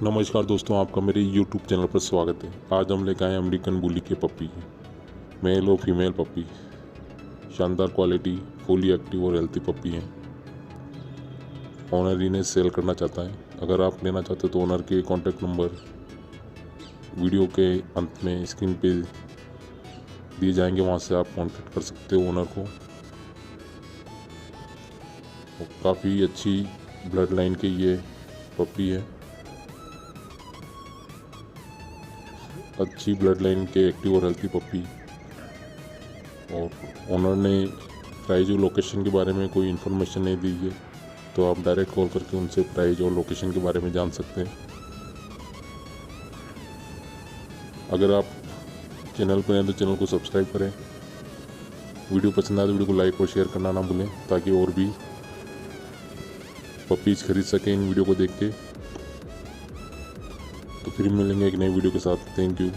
नमस्कार दोस्तों, आपका मेरे YouTube चैनल पर स्वागत है। आज हम लेकर आए अमेरिकन बुली के पपी, मेल और फीमेल पपी। शानदार क्वालिटी, फुली एक्टिव और हेल्थी पपी हैं। ओनर इन्हें सेल करना चाहता है। अगर आप लेना चाहते हो तो ओनर के कॉन्टैक्ट नंबर वीडियो के अंत में स्क्रीन पे दिए जाएंगे, वहाँ से आप कॉन्टैक्ट कर सकते हो ओनर को। काफ़ी अच्छी ब्लड लाइन के ये पपी है। अच्छी ब्लड लाइन के एक्टिव और हेल्थी पपी। और ओनर ने प्राइस और लोकेशन के बारे में कोई इन्फॉर्मेशन नहीं दी है, तो आप डायरेक्ट कॉल करके उनसे प्राइस और लोकेशन के बारे में जान सकते हैं। अगर आप चैनल पर हैं तो चैनल को सब्सक्राइब करें। वीडियो पसंद आए तो वीडियो को लाइक और शेयर करना ना भूलें, ताकि और भी पपीज़ खरीद सकें इन वीडियो को देख के। तो फिर मिलेंगे एक नई वीडियो के साथ। Thank you.